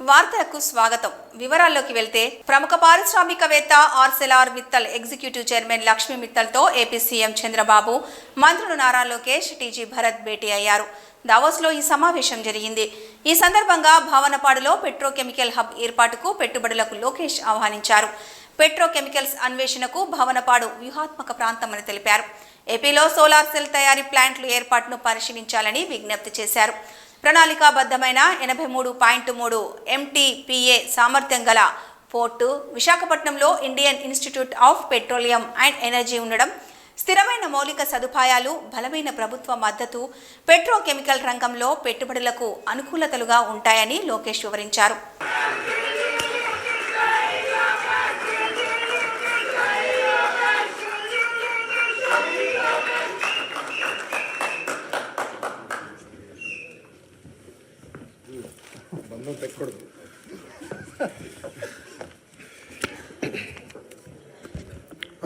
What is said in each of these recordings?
వార్తలకు స్వాగతం. వివరాల్లోకి వెళ్తే ప్రముఖ పారిశ్రామికవేత్త Arcelor Mittal executive chairman Lakshmi మిత్తల్తో ఏపీ సీఎం చంద్రబాబు, మంత్రులు నారా లోకేష్, టీజీ భరత్ భేటీ అయ్యారు. దావోస్లో ఈ సమావేశం జరిగింది. ఈ సందర్భంగా భావనపాడులో పెట్రోకెమికల్ హబ్ ఏర్పాటుకు పెట్టుబడులకు లోకేష్ ఆహ్వానించారు. పెట్రోకెమికల్స్ అన్వేషణకు భావనపాడు వ్యూహాత్మక ప్రాంతమని తెలిపారు. ఏపీలో సోలార్ సెల్ తయారీ ప్లాంట్లు ఏర్పాటును పరిశీలించాలని విజ్ఞప్తి చేశారు. ప్రణాళికాబద్ధమైన 83.3 MTPA సామర్థ్యం గల పోర్టు విశాఖపట్నంలో Indian institute of petroleum and energy ఉండడం, స్థిరమైన మౌలిక సదుపాయాలు, బలమైన ప్రభుత్వ మద్దతు పెట్రోకెమికల్ రంగంలో పెట్టుబడులకు అనుకూలతలుగా ఉంటాయని లోకేష్ వివరించారు.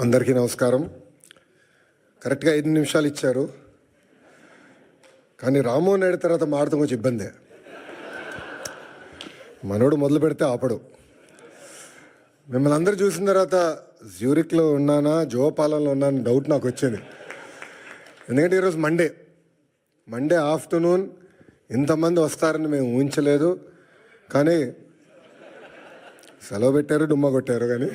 అందరికీ నమస్కారం. కరెక్ట్గా 5 నిమిషాలు ఇచ్చారు, కానీ రామ్మోహన్ నాయుడు తర్వాత మాడతాం కొంచెం ఇబ్బందే. మనోడు మొదలు పెడితే ఆపడు. మిమ్మల్ని అందరూ చూసిన తర్వాత జ్యూరిక్లో ఉన్నానా జోపాలంలో ఉన్నానా డౌట్ నాకు వచ్చింది. ఎందుకంటే ఈరోజు మండే ఆఫ్టర్నూన్ ఇంతమంది వస్తారని మేము ఊహించలేదు. కానీ సెలవు పెట్టారు, డుమ్మా కొట్టారు. కానీ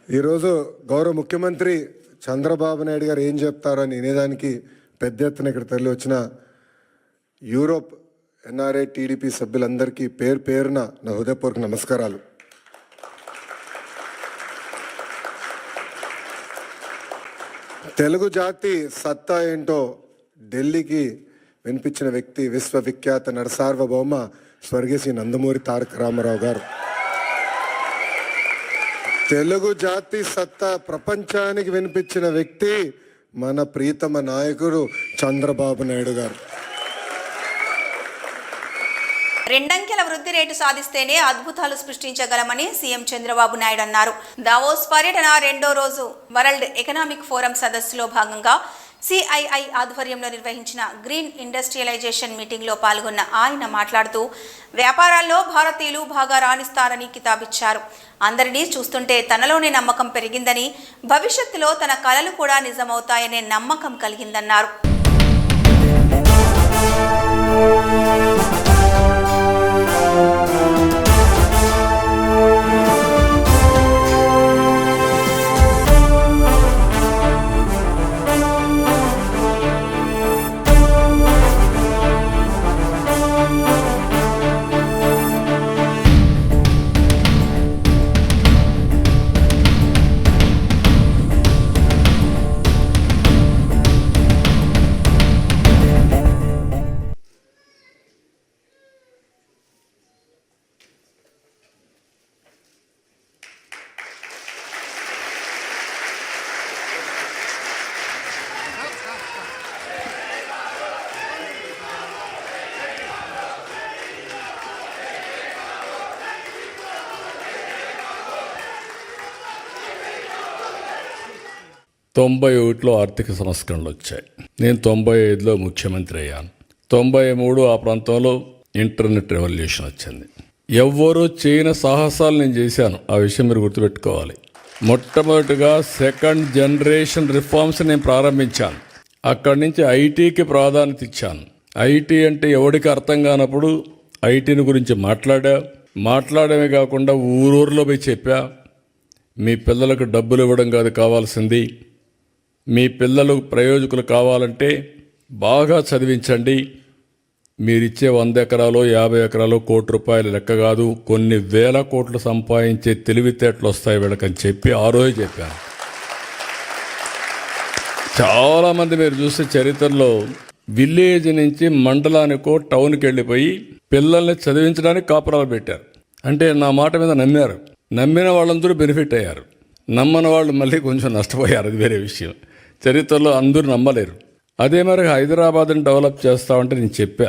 ఈరోజు గౌరవ ముఖ్యమంత్రి చంద్రబాబు నాయుడు గారు ఏం చెప్తారో అని వినేదానికి పెద్ద ఎత్తున ఇక్కడ తరలి వచ్చిన యూరోప్ ఎన్ఆర్ఐ టీడీపీ సభ్యులందరికీ పేరున నా హృదయపూర్వక నమస్కారాలు. తెలుగు జాతి సత్తా ఏంటో ఢిల్లీకి వినిపించిన వ్యక్తి విశ్వవిఖ్యాత నరసార్వభౌమ స్వర్గీయ శ్రీ నందమూరి తారక రామారావు గారు. తెలుగు జాతి సత్తా ప్రపంచానికి వినిపించిన వ్యక్తి మన ప్రీతమ నాయకుడు చంద్రబాబు నాయుడు గారు. 2 అంకెల వృద్ధి రేటు సాధిస్తేనే అద్భుతాలు సృష్టించగలమని సీఎం చంద్రబాబు నాయుడు అన్నారు. దావోస్ పర్యటన 2వ రోజు వరల్డ్ ఎకనామిక్ ఫోరం సదస్సులో భాగంగా సిఐఐ ఆధ్వర్యంలో నిర్వహించిన గ్రీన్ ఇండస్ట్రియలైజేషన్ మీటింగ్లో పాల్గొన్న ఆయన మాట్లాడుతూ, వ్యాపారాల్లో భారతీయులు బాగా రాణిస్తారని కితాబిచ్చారు. అందరినీ చూస్తుంటే తనలోనే నమ్మకం పెరిగిందని, భవిష్యత్తులో తన కలలు కూడా నిజమవుతాయనే నమ్మకం కలిగిందన్నారు. తొంభై 91లో ఆర్థిక సంస్కరణలు వచ్చాయి. నేను 95లో ముఖ్యమంత్రి అయ్యాను. 93 ఆ ప్రాంతంలో ఇంటర్నెట్ రెవల్యూషన్ వచ్చింది. ఎవ్వరూ చేయని సాహసాలు నేను చేశాను. ఆ విషయం మీరు గుర్తుపెట్టుకోవాలి. మొట్టమొదటిగా 2nd జనరేషన్ రిఫార్మ్స్ నేను ప్రారంభించాను. అక్కడి నుంచి ఐటీకి ప్రాధాన్యత ఇచ్చాను. ఐటీ అంటే ఎవరికి అర్థం కానప్పుడు ఐటీని గురించి మాట్లాడమే కాకుండా ఊరూరులో పోయి చెప్పా, మీ పిల్లలకు డబ్బులు ఇవ్వడం కాదు కావాల్సింది, మీ పిల్లలు ప్రయోజకులు కావాలంటే బాగా చదివించండి, మీరిచ్చే 100 ఎకరాలు 50 ఎకరాలు ₹1,00,00,000 లెక్క కాదు, కొన్ని వేల కోట్లు సంపాదించే తెలివితేటలు వస్తాయి వీళ్ళకని చెప్పి ఆ రోజు చెప్పాను. చాలామంది మీరు చూస్తే చరిత్రలో విలేజ్ నుంచి మండలానికో టౌన్కి వెళ్ళిపోయి పిల్లల్ని చదివించడానికి కాపురాలు పెట్టారు. అంటే నా మాట మీద నమ్మారు. నమ్మిన వాళ్ళందరూ బెనిఫిట్ అయ్యారు, నమ్మని వాళ్ళు మళ్ళీ కొంచెం నష్టపోయారు. అది వేరే విషయం. చరిత్రలో అందరూ నమ్మలేరు. అదే మరి హైదరాబాద్ని డెవలప్ చేస్తామంటే నేను చెప్పా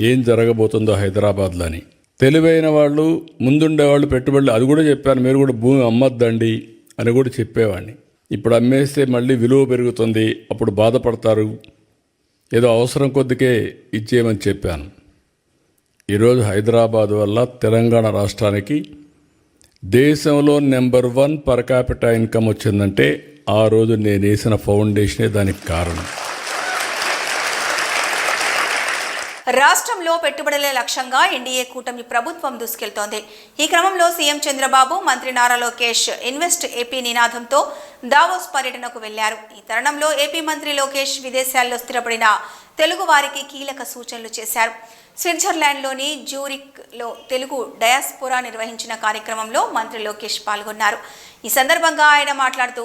ఏం జరగబోతుందో హైదరాబాద్లో అని. తెలివైన వాళ్ళు ముందుండేవాళ్ళు పెట్టుబడులు అది కూడా చెప్పాను. మీరు కూడా భూమి అమ్మద్దండి అని కూడా చెప్పేవాడిని. ఇప్పుడు అమ్మేస్తే మళ్ళీ విలువ పెరుగుతుంది, అప్పుడు బాధపడతారు, ఏదో అవసరం కొద్దికే ఇచ్చేయమని చెప్పాను. ఈరోజు హైదరాబాద్ వల్ల తెలంగాణ రాష్ట్రానికి దేశంలో నెంబర్ 1 పర్ క్యాపిటల్ ఇన్కమ్ వచ్చిందంటే ఆ రోజు నేను వేసిన ఫౌండేషనే దానికి కారణం. రాష్ట్రంలో పెట్టుబడుల లక్ష్యంగా ఎన్డీఏ కూటమి ప్రభుత్వం దూసుకెళ్తోంది. ఈ క్రమంలో సీఎం చంద్రబాబు, మంత్రి నారా లోకేష్ ఇన్వెస్ట్ ఏపీ నినాదంతో దావోస్ పర్యటనకు వెళ్లారు. ఈ తరుణంలో ఏపీ మంత్రి లోకేష్ విదేశాల్లో స్థిరపడిన తెలుగు వారికి కీలక సూచనలు చేశారు. స్విట్జర్లాండ్లోని జ్యూరిక్లో తెలుగు డయాస్పోరా నిర్వహించిన కార్యక్రమంలో మంత్రి లోకేష్ పాల్గొన్నారు. ఈ సందర్భంగా ఆయన మాట్లాడుతూ,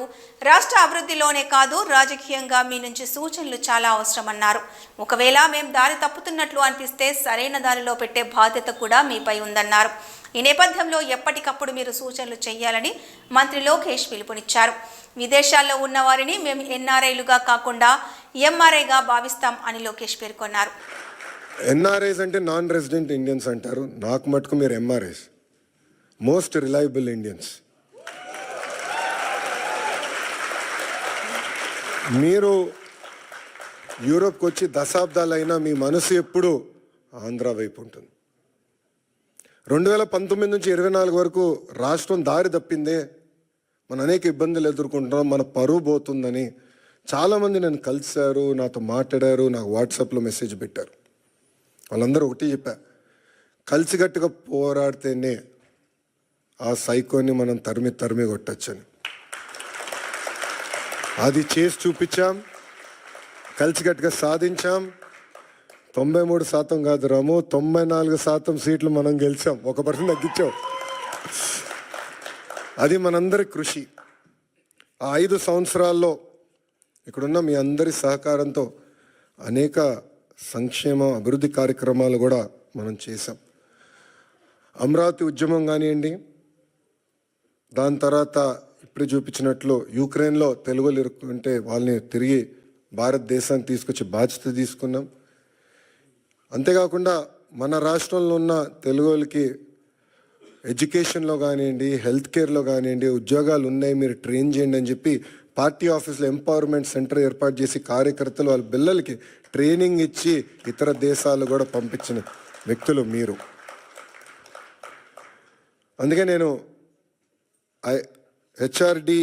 రాష్ట్ర అభివృద్ధిలోనే కాదు రాజకీయంగా మీ నుంచి సూచనలు చాలా అవసరమన్నారు. ఒకవేళ మేం దారి తప్పుతున్నట్లు అనిపిస్తే సరైన దారిలో పెట్టే బాధ్యత కూడా మీపై ఉందన్నారు. ఈ నేపథ్యంలో ఎప్పటికప్పుడు మీరు సూచనలు చేయాలని మంత్రి లోకేష్ పిలుపునిచ్చారు. విదేశాల్లో ఉన్న వారిని మేము ఎన్ఆర్ఐలుగా కాకుండా ఎంఆర్ఐగా భావిస్తాం అని లోకేష్ పేర్కొన్నారు. ఎన్ఆర్ఐస్ అంటే నాన్ రెసిడెంట్ ఇండియన్స్ అంటారు. నాకు మటుకు మీరు ఎంఆర్ఐస్, మోస్ట్ రిలయబుల్ ఇండియన్స్. మీరు యూరోప్కి వచ్చి దశాబ్దాలైనా మీ మనసు ఎప్పుడు ఆంధ్ర వైపు ఉంటుంది. 2019 నుంచి 24 వరకు రాష్ట్రం దారి తప్పిందే, మనం అనేక ఇబ్బందులు ఎదుర్కొంటున్నాం, మన పరువు పోతుందని చాలామంది నన్ను కలిశారు, నాతో మాట్లాడారు, నాకు వాట్సాప్లో మెసేజ్ పెట్టారు. వాళ్ళందరూ ఒకటి చెప్పా, కలిసికట్టుగా పోరాడితేనే ఆ సైకోని మనం తరిమి కొట్టచ్చని. అది చేసి చూపించాం, కలిసికట్టుగా సాధించాం. 93% కాదు రాము, 94% సీట్లు మనం గెలిచాం, 1% తగ్గించాం. అది మనందరి కృషి. ఆ 5 సంవత్సరాల్లో ఇక్కడున్న మీ అందరి సహకారంతో అనేక సంక్షేమ అభివృద్ధి కార్యక్రమాలు కూడా మనం చేసాం. అమరావతి ఉద్యమం కానివ్వండి, దాని తర్వాత ఇప్పుడు చూపించినట్లు యుక్రెయిన్లో తెలుగులు ఇరుక్కుంటే వాళ్ళని తిరిగి భారతదేశానికి తీసుకొచ్చి బాధ్యత తీసుకున్నాం. అంతేకాకుండా మన రాష్ట్రంలో ఉన్న తెలుగులకి ఎడ్యుకేషన్లో కానివ్వండి, హెల్త్ కేర్లో కానివ్వండి ఉద్యోగాలు ఉన్నాయి, మీరు ట్రైన్ చేయండి అని చెప్పి పార్టీ ఆఫీస్లో ఎంపవర్మెంట్ సెంటర్ ఏర్పాటు చేసి కార్యకర్తలు వాళ్ళ పిల్లలకి ట్రైనింగ్ ఇచ్చి ఇతర దేశాలు కూడా పంపించిన వ్యక్తులు మీరు. అందుకే నేను హెచ్ఆర్డి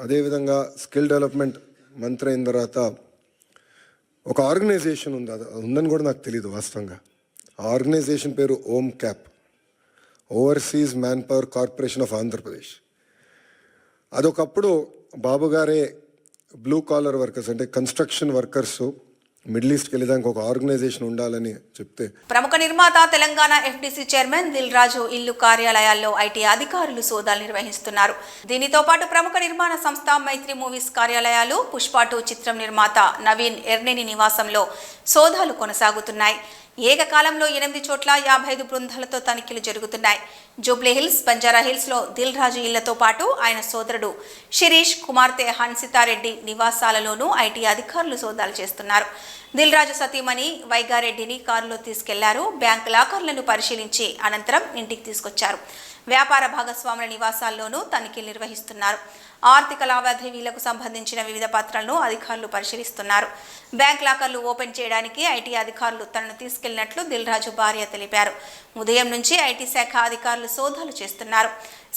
అదేవిధంగా స్కిల్ డెవలప్మెంట్ మంత్రి అయిన తర్వాత ఒక ఆర్గనైజేషన్ ఉంది, అది ఉందని కూడా నాకు తెలియదు వాస్తవంగా. ఆ ఆర్గనైజేషన్ పేరు OMCAP, overseas manpower corporation of Andhra Pradesh. అదొకప్పుడు బాబు గారే బ్లూ కాలర్ వర్కర్స్ అంటే కన్స్ట్రక్షన్ వర్కర్స్ మిడిల్ ఈస్ట్కి వెళ్ళేదానికి ఒక ఆర్గనైజేషన్ ఉండాలని చెప్తే, ప్రముఖ నిర్మాత తెలంగాణ ఎఫ్డీసీ చైర్మన్ దిల్ రాజు ఇల్లు కార్యాలయాల్లో ఐటీ అధికారులు సోదాలు నిర్వహిస్తున్నారు. దీనితో పాటు ప్రముఖ నిర్మాణ సంస్థ మైత్రి మూవీస్ కార్యాలయాలు, పుష్ప 2 చిత్రం నిర్మాత నవీన్ ఎర్నేని నివాసంలో సోదాలు కొనసాగుతున్నాయి. ఏకకాలంలో 8 చోట్ల 55 బృందాలతో తనిఖీలు జరుగుతున్నాయి. జూబ్లీ హిల్స్, బంజారా హిల్స్లో దిల్ రాజు ఇళ్లతో పాటు ఆయన సోదరుడు శిరీష్, కుమార్తె హన్సితారెడ్డి నివాసాలలోనూ ఐటీ అధికారులు సోదాలు చేస్తున్నారు. దిల్ రాజు సతీమణి వైగారెడ్డిని కారులో తీసుకెళ్లారు. బ్యాంక్ లాకర్లను పరిశీలించి అనంతరం ఇంటికి తీసుకొచ్చారు. వ్యాపార భాగస్వాముల నివాసాల్లోనూ తనిఖీలు నిర్వహిస్తున్నారు. ఆర్థిక లావాదేవీలకు సంబంధించిన వివిధ పత్రాలను అధికారులు పరిశీలిస్తున్నారు. బ్యాంక్ లాకర్లు ఓపెన్ చేయడానికి ఐటీ అధికారులు తనను తీసుకెళ్లినట్లు దిల్ రాజు భార్య తెలిపారు. ఉదయం నుంచి ఐటీ శాఖ అధికారులు సోదాలు చేస్తున్నారు.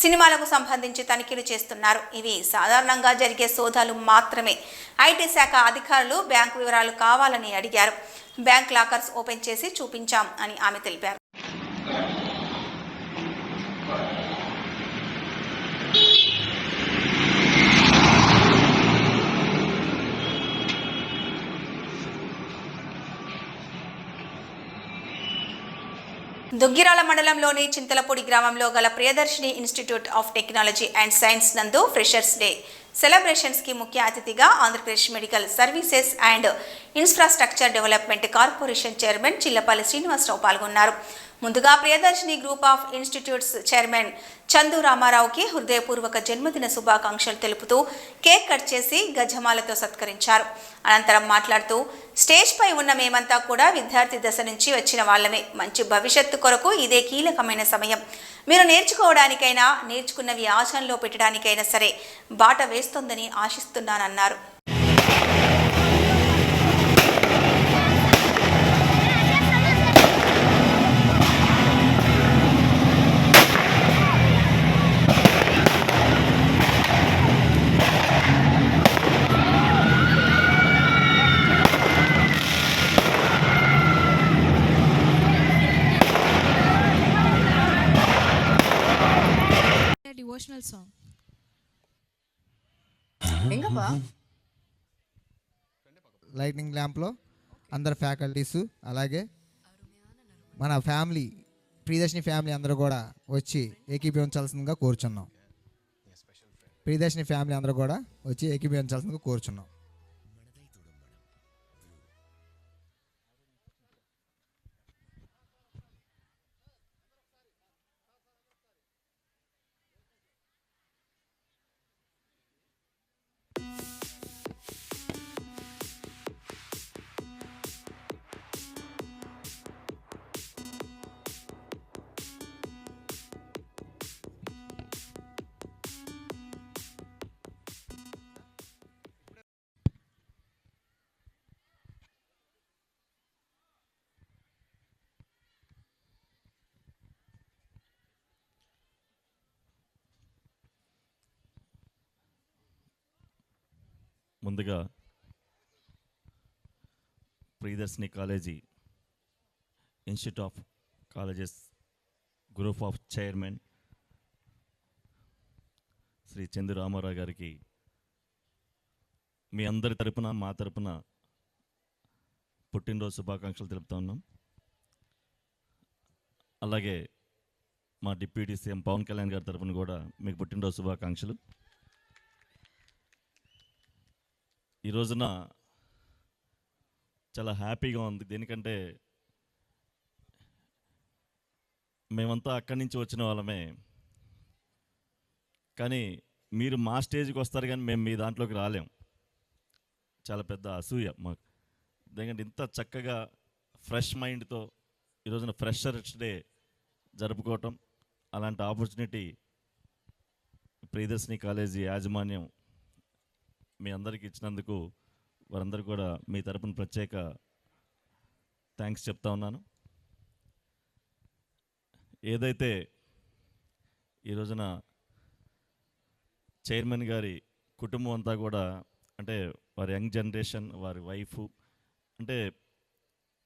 సినిమాలకు సంబంధించి తనిఖీలు చేస్తున్నారు. ఇవి సాధారణంగా జరిగే సోదాలు మాత్రమే. ఐటీ శాఖ అధికారులు బ్యాంకు వివరాలు కావాలని అడిగారు. బ్యాంక్ లాకర్స్ ఓపెన్ చేసి చూపించాం అని ఆమె తెలిపారు. దుగ్గిరాల మండలంలోని చింతలపూడి గ్రామంలో గల Priyadarshini institute of technology and science నందు ఫ్రెషర్స్ డే సెలబ్రేషన్స్ కి ముఖ్య అతిథిగా Andhra Pradesh medical services and infrastructure development corporation chairman Chillapalli Srinivasarao పాల్గొన్నారు. ముందుగా Priyadarshini group of institutes chairman Chandu రామారావుకి హృదయపూర్వక జన్మదిన శుభాకాంక్షలు తెలుపుతూ కేక్ కట్ చేసి గజమాలతో సత్కరించారు. అనంతరం మాట్లాడుతూ, స్టేజ్ పై ఉన్న మేమంతా కూడా విద్యార్థి దశ నుంచి వచ్చిన వాళ్ళమే. మంచి భవిష్యత్తు కొరకు ఇదే కీలకమైన సమయం. మీరు నేర్చుకోవడానికైనా, నేర్చుకున్నవి ఆచరణలో పెట్టడానికైనా సరే బాట వేస్తోందని ఆశిస్తున్నానన్నారు. లైటింగ్ ల్యాంప్లో అందరు ఫ్యాకల్టీస్ అలాగే మన ఫ్యామిలీ ప్రియదర్శిని ఫ్యామిలీ అందరూ కూడా వచ్చి ఏకీభవించాల్సిందిగా కోరుచున్నాం. ప్రియదర్శిని ఫ్యామిలీ అందరూ కూడా వచ్చి ఏకీభవించాల్సిందిగా కోరుచున్నాం. ముందుగా Priyadarshini college institute of colleges group of chairman Shri Chandu Ramarao గారికి మీ అందరి తరపున మా తరపున పుట్టినరోజు శుభాకాంక్షలు తెలుపుతా ఉన్నాం. అలాగే మా డిప్యూటీ సీఎం పవన్ కళ్యాణ్ గారి తరపున కూడా మీకు పుట్టినరోజు శుభాకాంక్షలు. ఈ రోజున చాలా హ్యాపీగా ఉంది. దేనికంటే మేమంతా అక్కడి నుంచి వచ్చిన వాళ్ళమే, కానీ మీరు మా స్టేజ్కి వస్తారు కానీ మేము మీ దాంట్లోకి రాలేం. చాలా పెద్ద అసూయ మాకు. ఎందుకంటే ఇంత చక్కగా ఫ్రెష్ మైండ్తో ఈరోజున ఫ్రెషర్స్ డే జరుపుకోవటం, అలాంటి ఆపర్చునిటీ ప్రియదర్శిని కాలేజీ యాజమాన్యం మీ అందరికీ ఇచ్చినందుకు వారందరూ కూడా మీ తరపున ప్రత్యేక థ్యాంక్స్ చెప్తా ఉన్నాను. ఏదైతే ఈ రోజున చైర్మన్ గారి కుటుంబం అంతా కూడా, అంటే వారి యంగ్ జనరేషన్, వారి వైఫ్, అంటే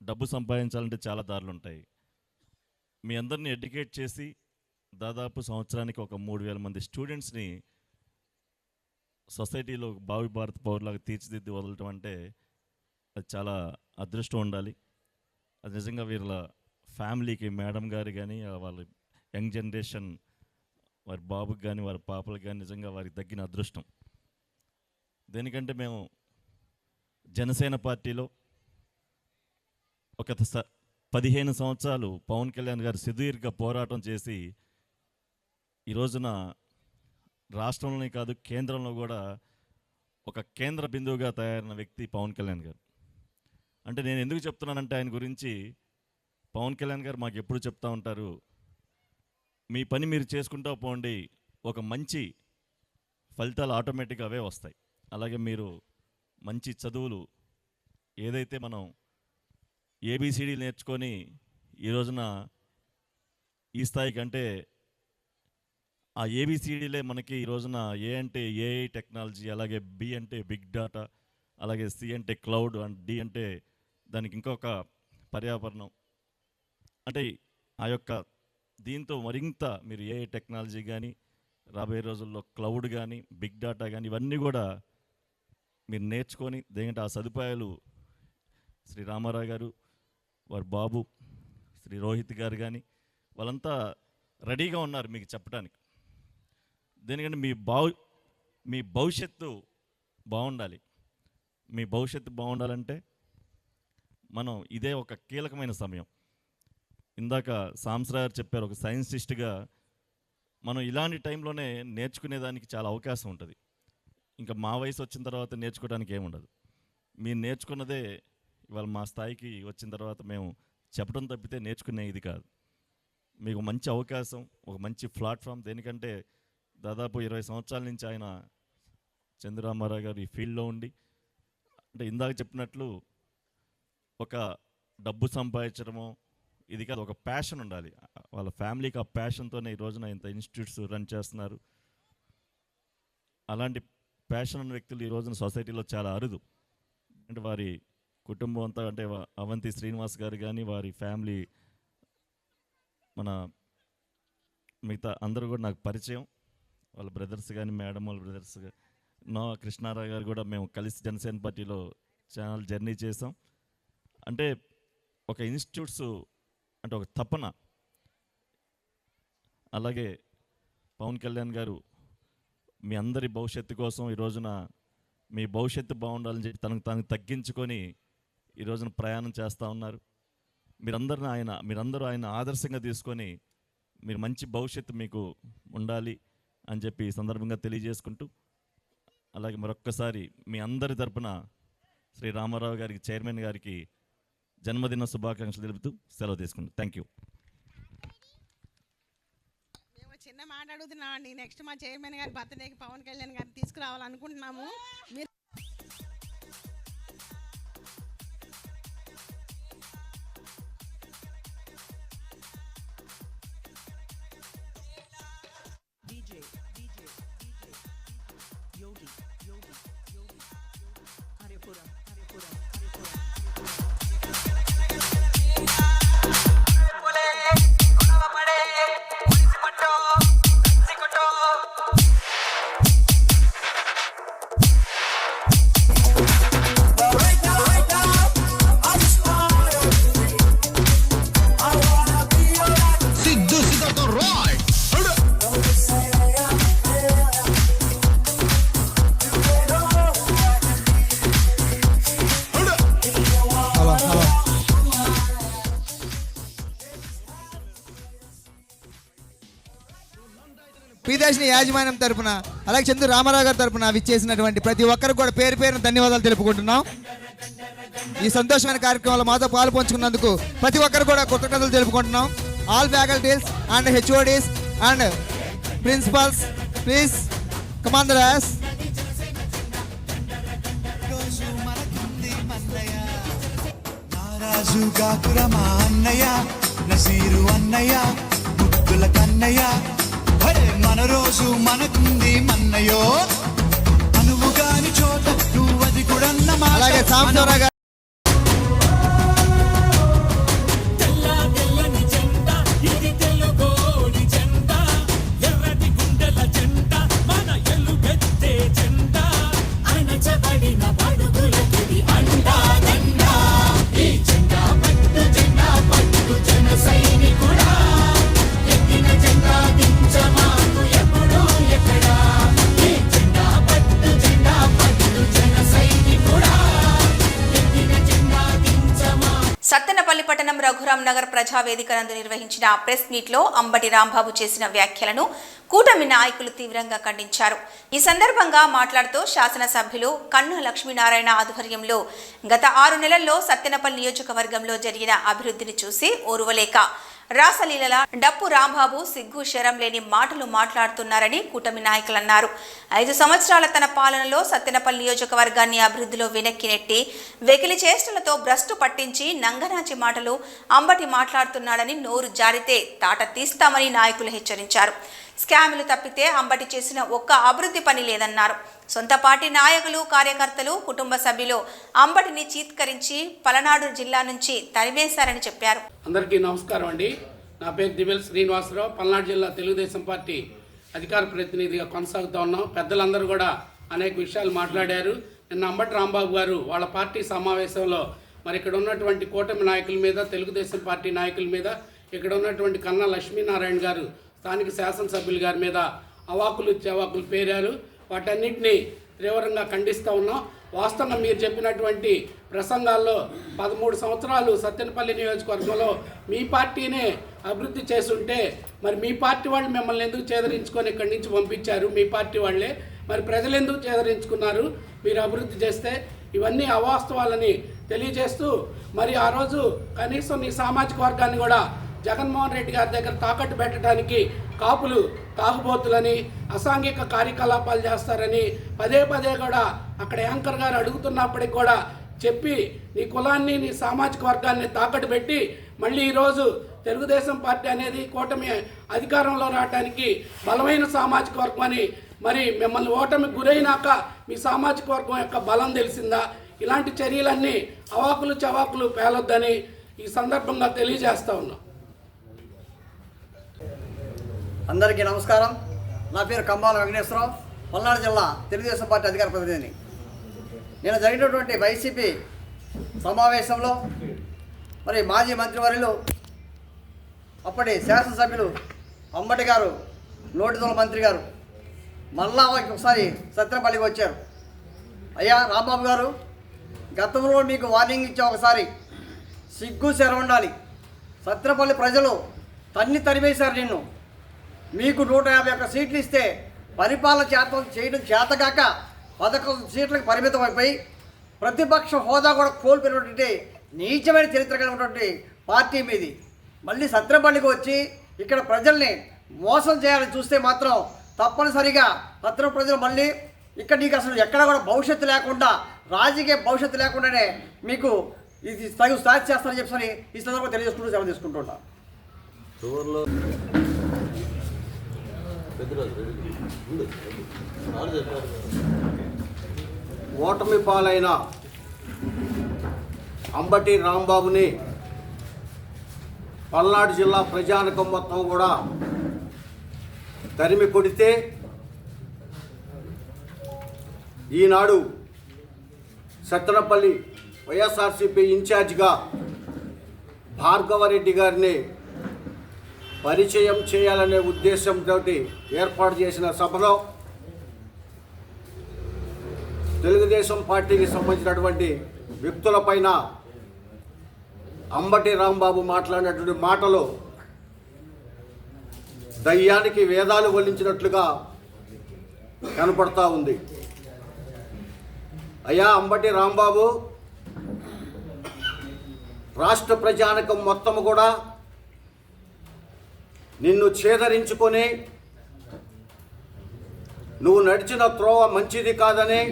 డబ్బు సంపాదించాలంటే చాలా దారులు ఉంటాయి. మీ అందరినీ ఎడ్యుకేట్ చేసి దాదాపు సంవత్సరానికి ఒక 3,000 మంది స్టూడెంట్స్ని సొసైటీలో భావి భారత పౌరులాగా తీర్చిదిద్ది వదలటం అంటే అది చాలా అదృష్టం ఉండాలి. అది నిజంగా వీళ్ళ ఫ్యామిలీకి, మేడం గారు కానీ వాళ్ళ యంగ్ జనరేషన్ వారి బాబుకి కానీ వారి పాపలకు కానీ నిజంగా వారికి తగ్గిన అదృష్టం. దేనికంటే మేము జనసేన పార్టీలో ఒక 15 సంవత్సరాలు పవన్ కళ్యాణ్ గారు సుదీర్ఘ పోరాటం చేసి ఈ రోజున రాష్ట్రంలోనే కాదు కేంద్రంలో కూడా ఒక కేంద్ర బిందువుగా తయారైన వ్యక్తి పవన్ కళ్యాణ్ గారు. అంటే నేను ఎందుకు చెప్తున్నానంటే ఆయన గురించి, పవన్ కళ్యాణ్ గారు మాకు ఎప్పుడు చెప్తా ఉంటారు, మీ పని మీరు చేసుకుంటూ పోండి, ఒక మంచి ఫలితాలు ఆటోమేటిక్గా అవే వస్తాయి. అలాగే మీరు మంచి చదువులు ఏదైతే మనం ఏబిసిడి నేర్చుకొని ఈ రోజున ఈ స్థాయికి, అంటే ఆ ఏబిసిడీలే మనకి ఈ రోజున ఏ అంటే ఏఐ టెక్నాలజీ, అలాగే బి అంటే బిగ్ డేటా, అలాగే సి అంటే క్లౌడ్, అండ్ డి అంటే దానికి ఇంకొక పర్యావరణం. అంటే ఆ యొక్క దీంతో మరింత మీరు ఏఐ టెక్నాలజీ కానీ, రాబోయే రోజుల్లో క్లౌడ్ కానీ, బిగ్ డేటా కానీ, ఇవన్నీ కూడా మీరు నేర్చుకొని, దేనికంటే ఆ సదుపాయాలు శ్రీ రామారావు గారు, వారి బాబు శ్రీ రోహిత్ గారు కానీ వాళ్ళంతా రెడీగా ఉన్నారు మీకు చెప్పడానికి. దేనికంటే మీ భవిష్యత్తు బాగుండాలి. మీ భవిష్యత్తు బాగుండాలంటే మనం ఇదే ఒక కీలకమైన సమయం. ఇందాక సాంసరావు గారు చెప్పారు, ఒక సైన్సిస్ట్గా మనం ఇలాంటి టైంలోనే నేర్చుకునేదానికి చాలా అవకాశం ఉంటుంది. ఇంకా మా వయసు వచ్చిన తర్వాత నేర్చుకోవడానికి ఏముండదు. మీరు నేర్చుకున్నదే ఇవాళ మా స్థాయికి వచ్చిన తర్వాత మేము చెప్పడం తప్పితే నేర్చుకునే ఇది కాదు. మీకు మంచి అవకాశం, ఒక మంచి ప్లాట్ఫామ్. దేనికంటే దాదాపు 20 సంవత్సరాల నుంచి ఆయన చంద్రరామారావు గారు ఈ ఫీల్డ్లో ఉండి, అంటే ఇందాక చెప్పినట్లు ఒక డబ్బు సంపాదించడమో ఇది కాదు, ఒక ప్యాషన్ ఉండాలి. వాళ్ళ ఫ్యామిలీకి ఆ ప్యాషన్తోనే ఈ రోజున ఇంత ఇన్స్టిట్యూట్స్ రన్ చేస్తున్నారు. అలాంటి ప్యాషన్ ఉన్న వ్యక్తులు ఈ రోజున సొసైటీలో చాలా అరుదు. అంటే వారి కుటుంబం అంతా, అంటే అవంతి శ్రీనివాస్ గారు కానీ వారి ఫ్యామిలీ, మన మిగతా అందరూ కూడా నాకు పరిచయం. వాళ్ళ బ్రదర్స్ కానీ, మేడం వాళ్ళ బ్రదర్స్ కృష్ణారావు గారు కూడా మేము కలిసి జనసేన పార్టీలో చాలా జర్నీ చేసాం. అంటే ఒక ఇన్స్టిట్యూట్స్ అంటే ఒక తపన. అలాగే పవన్ కళ్యాణ్ గారు మీ అందరి భవిష్యత్తు కోసం ఈ రోజున మీ భవిష్యత్తు బాగుండాలని చెప్పి తనకు తగ్గించుకొని ఈ రోజున ప్రయాణం చేస్తూ ఉన్నారు. మీరందరూ ఆయన ఆదర్శంగా తీసుకొని మీరు మంచి భవిష్యత్తు మీకు ఉండాలి అని చెప్పి ఈ సందర్భంగా తెలియజేసుకుంటూ, అలాగే మరొక్కసారి మీ అందరి తరపున శ్రీ రామారావు గారికి, చైర్మన్ గారికి జన్మదిన శుభాకాంక్షలు తెలుపుతూ సెలవు తీసుకుంటాం. Thank you. మేము చిన్న మాట అడుగుతున్నామండి. నెక్స్ట్ మా చైర్మన్ గారి బర్త్డేకి పవన్ కళ్యాణ్ గారిని తీసుకురావాలనుకుంటున్నాము. మీరు ప్రియదర్శిని యాజమాన్యం తరపున, అలాగే చంద్ర రామారావు గారి తరపున విచ్చేసినటువంటి ప్రతి ఒక్కరికి కూడా పేరు పేరున ధన్యవాదాలు తెలుపుకుంటున్నాం. ఈ సంతోషమైన కార్యక్రమంలో మాతో పాలు పంచుకున్నందుకు ప్రతి ఒక్కరు కూడా కృతజ్ఞతలు తెలుపుకుంటున్నాం. All faculties and HODs and principals, please come and రాస్. రాజుగాకురమా అన్నయ్య, నసీరు అన్నయ్య, ముద్దుల కన్నయ్య, మన రోజు మనకుంది మన్నయో, అనువు కాని చోట నువ్వది కూడా. అలాగే సాంబశివరావు గారు సత్తెనపల్లి పట్టణం రఘురాం నగర్ ప్రజావేదిక నందు నిర్వహించిన ప్రెస్ మీట్లో అంబటి రాంబాబు చేసిన వ్యాఖ్యలను కూటమి నాయకులు తీవ్రంగా ఖండించారు. ఈ సందర్భంగా మాట్లాడుతూ శాసనసభ్యులు కన్నా లక్ష్మీనారాయణ ఆధ్వర్యంలో గత 6 నెలల్లో సత్తెనపల్లి నియోజకవర్గంలో జరిగిన అభివృద్ధిని చూసి ఓర్వలేక రాసలీలల డప్పు రాంబాబు సిగ్గు శరం లేని మాటలు మాట్లాడుతున్నారని కూటమి నాయకులు అన్నారు. 5 సంవత్సరాల తన పాలనలో సత్తెనపల్లి నియోజకవర్గాన్ని అభివృద్ధిలో వెనక్కి నెట్టి వెకిలి చేష్టలతో భ్రష్టు పట్టించి నంగనాచి మాటలు అంబటి మాట్లాడుతున్నాడని నోరు జారితే తాట తీస్తామని నాయకులు హెచ్చరించారు. స్కాములు తప్పితే అంబటి చేసిన ఒక్క అభివృద్ధి పని లేదన్నారు. సొంత పార్టీ నాయకులు, కార్యకర్తలు, కుటుంబ సభ్యులు అంబటిని చీత్కరించి పలనాడు జిల్లా నుంచి తరిమేశారని చెప్పారు. అందరికీ నమస్కారం అండి. నా పేరు దివెల్ శ్రీనివాసరావు. పల్నాడు జిల్లా తెలుగుదేశం పార్టీ అధికార ప్రతినిధిగా కొనసాగుతూ ఉన్నాం. పెద్దలందరూ కూడా అనేక విషయాలు మాట్లాడారు. నిన్న అంబటి రాంబాబు గారు వాళ్ళ పార్టీ సమావేశంలో మరి ఇక్కడ ఉన్నటువంటి కూటమి నాయకుల మీద, తెలుగుదేశం పార్టీ నాయకుల మీద, ఇక్కడ ఉన్నటువంటి కన్నా లక్ష్మీనారాయణ గారు స్థానిక శాసనసభ్యుల గారి మీద అవాకులు చెవాకులు పేరారు. వాటన్నిటినీ తీవ్రంగా ఖండిస్తూ ఉన్నాం. వాస్తవంగా మీరు చెప్పినటువంటి ప్రసంగాల్లో 13 సంవత్సరాలు సత్తెనపల్లి నియోజకవర్గంలో మీ పార్టీనే అభివృద్ధి చేస్తుంటే మరి మీ పార్టీ వాళ్ళు మిమ్మల్ని ఎందుకు చేదరించుకొని ఇక్కడి నుంచి పంపించారు? మీ పార్టీ వాళ్ళే. మరి ప్రజలు ఎందుకు చేదరించుకున్నారు మీరు అభివృద్ధి చేస్తే? ఇవన్నీ అవాస్తవాలని తెలియజేస్తూ మరి ఆ రోజు కనీసం నీ సామాజిక వర్గాన్ని కూడా జగన్మోహన్ రెడ్డి గారి దగ్గర తాకట్టు పెట్టడానికి కాపులు తాగుబోతులని, అసాంఘిక కార్యకలాపాలు చేస్తారని పదే కూడా అక్కడ యాంకర్ గారు అడుగుతున్నప్పటికి కూడా చెప్పి నీ కులాన్ని, నీ సామాజిక వర్గాన్ని తాకట్టు పెట్టి మళ్ళీ ఈరోజు తెలుగుదేశం పార్టీ అనేది కూటమి అధికారంలో రావడానికి బలమైన సామాజిక వర్గం అని మరి మిమ్మల్ని ఓటమికి గురైనాక మీ సామాజిక వర్గం యొక్క బలం తెలిసిందా? ఇలాంటి చర్యలన్నీ అవాకులు చవాకులు పేలొద్దని ఈ సందర్భంగా తెలియజేస్తా ఉన్నాం. అందరికీ నమస్కారం. నా పేరు కంబాల వెంకటేశ్వరరావు. పల్నాడు జిల్లా తెలుగుదేశం పార్టీ అధికార ప్రతినిధిని. నేను జరిగినటువంటి వైసీపీ సమావేశంలో మరి మాజీ మంత్రివర్యులు అప్పటి శాసనసభ్యులు అంబటి గారు, నోటిదోల మంత్రి గారు మళ్ళా ఒకసారి సత్యనపల్లికి వచ్చారు. అయ్యా రాంబాబు గారు, గతంలో మీకు వార్నింగ్ ఇచ్చా, ఒకసారి సిగ్గు శరం ఉండాలి. సత్యనపల్లి ప్రజలు తరిమేశారు నిన్ను. మీకు 151 సీట్లు ఇస్తే పరిపాలన చేయడం చేతగాక 11 సీట్లకు పరిమితం అయిపోయి ప్రతిపక్ష హోదా కూడా కోల్పోయినటువంటి నీచమైన చరిత్ర కలిగినటువంటి పార్టీ మీది. మళ్ళీ సత్యనపల్లికి వచ్చి ఇక్కడ ప్రజల్ని మోసం చేయాలని చూస్తే మాత్రం తప్పనిసరిగా సత్రం ప్రజలు మళ్ళీ ఇక్కడ నీకు అసలు ఎక్కడ కూడా భవిష్యత్తు లేకుండా, రాజకీయ భవిష్యత్తు లేకుండానే మీకు ఇది తగు స్టార్ట్ చేస్తారని చెప్పని ఈ సందర్భంగా తెలియజేసుకుంటూ సెలవు తీసుకుంటుంటా. ఓటమి పాలైన అంబటి రాంబాబుని పల్నాడు జిల్లా ప్రజానికం మొత్తం కూడా తరిమి కొడితే ఈనాడు సత్తెనపల్లి వైఎస్ఆర్సీపీ ఇన్ఛార్జిగా భార్గవరెడ్డి గారిని పరిచయం చేయాలనే ఉద్దేశంతో ఏర్పాటు చేసిన సభలో తెలుగుదేశం పార్టీకి సంబంధించినటువంటి వ్యక్తులపైన అంబటి రాంబాబు మాట్లాడినటువంటి మాటలు దయ్యానికి వేదాలు వల్లించినట్లుగా కనపడతా ఉంది. అయ్యా అంబటి రాంబాబు, రాష్ట్ర ప్రజానికం మొత్తం కూడా నిన్ను చేదరించుకొని నువ్వు నడిచిన త్రోవ మంచిది కాదని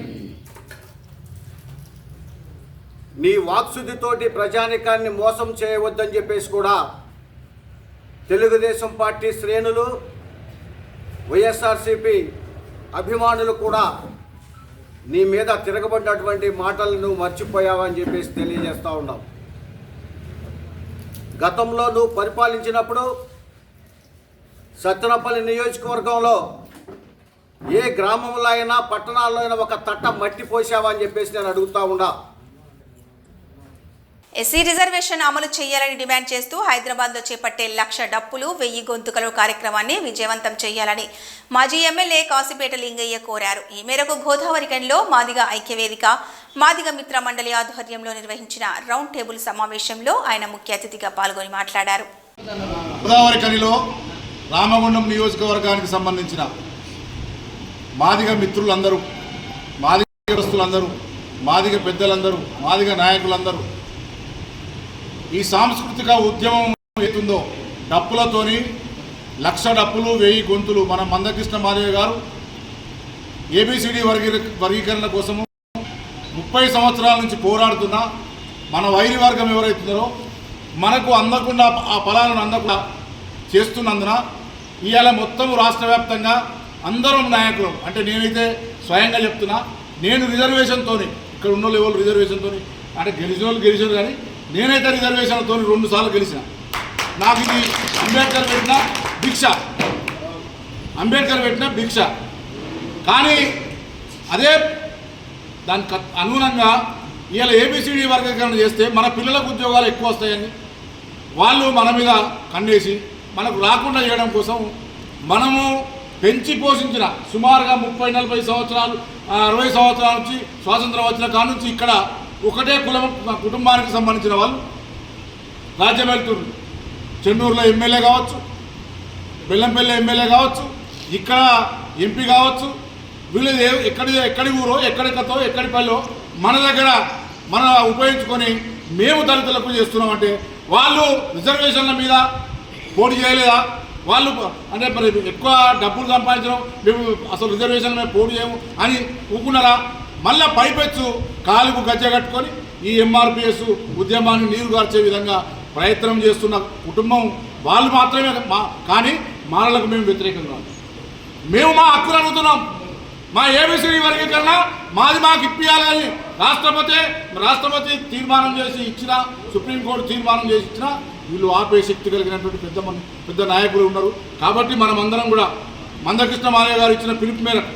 నీ వాక్శుద్ధితోటి ప్రజానికాన్ని మోసం చేయవద్దని చెప్పేసి కూడా తెలుగుదేశం పార్టీ శ్రేణులు, వైఎస్ఆర్సీపీ అభిమానులు కూడా నీ మీద తిరగబడ్డటువంటి మాటలను నువ్వు మర్చిపోయావని చెప్పేసి తెలియజేస్తూ ఉన్నావు. గతంలో నువ్వు పరిపాలించినప్పుడు సత్తెనపల్లి నియోజకవర్గంలో ఏ గ్రామంలో అయినా పట్టణాల్లో అయినా ఒక తట్ట మట్టి పోసావని చెప్పేసి నేను అడుగుతూ ఉన్నా. ఎస్సీ రిజర్వేషన్ అమలు చేయాలని డిమాండ్ చేస్తూ హైదరాబాద్లో చేపట్టే 1,00,000 డప్పులు 1000 గొంతుకలు కార్యక్రమాన్ని విజయవంతం చేయాలని మాజీ ఎమ్మెల్యే కాసిపేట లింగయ్య కోరారు. ఈ మేరకు గోదావరిఖనిలో మాదిగ ఐక్యవేదిక, మాదిగ మిత్ర మండలి ఆధ్వర్యంలో నిర్వహించిన రౌండ్ టేబుల్ సమావేశంలో ఆయన ముఖ్య అతిథిగా పాల్గొని మాట్లాడారు. గోదావరిఖనిలో రామగుండం నియోజకవర్గానికి సంబంధించిన మాదిగ మిత్రులందరూ, మాదిగస్తులందరూ, మాదిగ పెద్దలందరూ, మాదిగ నాయకులందరూ ఈ సాంస్కృతిక ఉద్యమం ఏతుందో డప్పులతోని 1,00,000 డప్పులు 1000 గొంతులు మన మందకృష్ణ మాదిగ గారు ఏబిసిడి వర్గీకరణ కోసము 30 సంవత్సరాల నుంచి పోరాడుతున్న మన వైరి వర్గం ఎవరైతున్నారో మనకు అందకుండా ఆ ఫలాలను అందకుండా చేస్తున్నందున ఇవాళ మొత్తం రాష్ట్ర వ్యాప్తంగా అందరం నాయకులు, అంటే నేనైతే స్వయంగా చెప్తున్నా, నేను రిజర్వేషన్తో ఇక్కడ ఉన్న లెవెల్ రిజర్వేషన్తో అంటే గెలిచిన వాళ్ళు గెలిచారు, కానీ నేనైతే రిజర్వేషన్తో 2 సార్లు గెలిచిన. నాకు ఇది అంబేద్కర్ పెట్టిన భిక్ష. కానీ అదే దానికి అనుగుణంగా ఇవాళ ఏబిసిడి వర్గీకరణ చేస్తే మన పిల్లలకు ఉద్యోగాలు ఎక్కువ వస్తాయని వాళ్ళు మన మీద కన్నేసి మనకు రాకుండా చేయడం కోసం మనము పెంచి పోషించిన సుమారుగా 30-40 సంవత్సరాలు 60 సంవత్సరాల నుంచి స్వాతంత్రం వచ్చిన కాడ నుంచి ఇక్కడ ఒకటే కుటుంబానికి సంబంధించిన వాళ్ళు రాజ్యం వెళ్తున్నారు. చెన్నూరులో ఎమ్మెల్యే కావచ్చు, బెల్లంపల్లి ఎమ్మెల్యే కావచ్చు, ఇక్కడ ఎంపీ కావచ్చు, వీళ్ళు ఎక్కడి ఊరో ఎక్కడి కథో ఎక్కడి పల్లో మన దగ్గర మన ఉపయోగించుకొని మేము దళితులకు చేస్తున్నామంటే వాళ్ళు రిజర్వేషన్ల మీద పోటీ చేయలేదా? వాళ్ళు అంటే మరి ఎక్కువ డబ్బులు సంపాదించడం, మేము అసలు రిజర్వేషన్ మీద పోటీ చేయము అని ఊకున్నారా? మళ్ళీ పైపెచ్చు కాలుకు గజ్జ కట్టుకొని ఈ ఎంఆర్పిఎస్ ఉద్యమాన్ని నీరు గార్చే విధంగా ప్రయత్నం చేస్తున్న కుటుంబం వాళ్ళు మాత్రమే. కానీ మానలకు మేము వ్యతిరేకంగా మేము మా హక్కులు అడుగుతున్నాం. మా ఏబిసిడి వర్గీకరణ మాకు ఇప్పియాలని రాష్ట్రపతి తీర్మానం చేసి ఇచ్చిన, సుప్రీంకోర్టు తీర్మానం చేసి ఇచ్చిన వీళ్ళు ఆపే శక్తి కలిగినటువంటి పెద్ద నాయకులు ఉన్నారు. కాబట్టి మనమందరం కూడా మందకృష్ణ మాదిగ గారు ఇచ్చిన పిలుపు మేరకు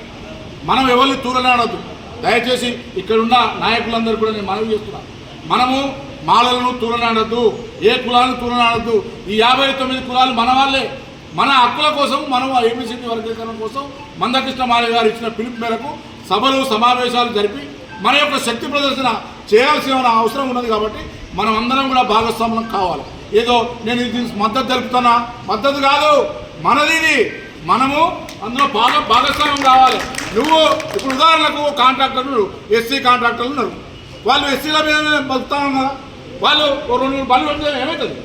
మనం ఎవరిని తూలనాడద్దు. దయచేసి ఇక్కడున్న నాయకులందరూ కూడా నేను మనవి చేస్తున్నాను, మనము మాలలను తూలనాడద్దు, ఏ కులాలను తూలనాడద్దు. ఈ 59 కులాలు మన వాళ్ళే. మన హక్కుల కోసం మనం ఏబిసిడి వర్గీకరణ కోసం మందకృష్ణ మాలయ్య గారు ఇచ్చిన పిలుపు మేరకు సభలు సమావేశాలు జరిపి మన యొక్క శక్తి ప్రదర్శన చేయాల్సిన అవసరం ఉన్నది. కాబట్టి మనం అందరం కూడా భాగస్వామ్యం కావాలి. ఏదో నేను ఇది మద్దతు తెలుపుతున్నా, మద్దతు కాదు, మనది ఇది. మనము అందులో భాగస్వామ్యం కావాలి. నువ్వు ఇప్పుడు ఉదాహరణకు కాంట్రాక్టర్లు ఎస్సీ కాంట్రాక్టర్లు ఉన్నారు, వాళ్ళు ఎస్సీల మీద బతుకుతాను కదా, వాళ్ళు 2 బండ్లు పెడితే ఏమవుతుంది?